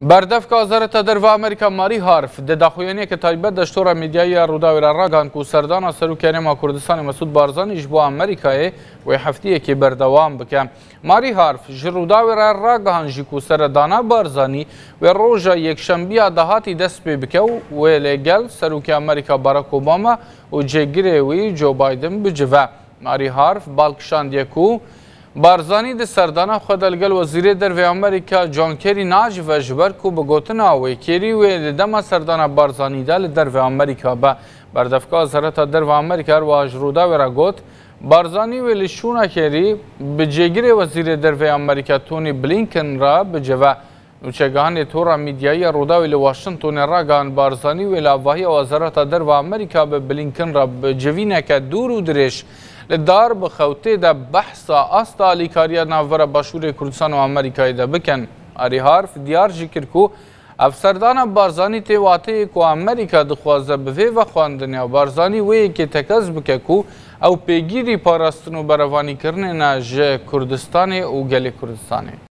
بردف که وزارت دروا امریکا ماری هارف د داخویانی که تایبت دشتور میدیایی روداوی راگان کو سردان سروکیانی ما کردستان مسعود بارزانی جبو امریکای و هفته که بردوام بکم ماری هارف جروداوی راگان جیکو سردانا بارزانی و روزا یک شنبه دهاتی دست بکه و لگل سروکی امریکا باراک اوباما و جگیره وی جو بایدن بجوه ماری هارف بالکشاندیه کو بارزانی د سردانا خودلگل وزیر درو امریکا جان کری ناج و جبر کو بگوتنا و کری و دما سردانا بارزانی دل درو امریکا با بردفکا وزارت درو امریکا و اجرودا و راگوت بارزانی و لشونا کری بجگیر وزیر درو امریکا تونی بلینکن را بجوا نوچگان تورا میدیایی رودا و واشنطن راگان بارزانی و لاواهی وزارت درو امریکا به بلینکن را بجوینه که دور و درش لدار بخوته ده بحث آستا لیکاریا ناور باشور کردستان و امریکای ده بکن آری حرف دیار جکر کو افسردان بارزانی تیواته کو امریکا دخوازه بوی و خواندنیا بارزانی وی که تکز بکه کو او پیگیری پاراستن و بروانی کرنه ناج کردستان و گل کردستانه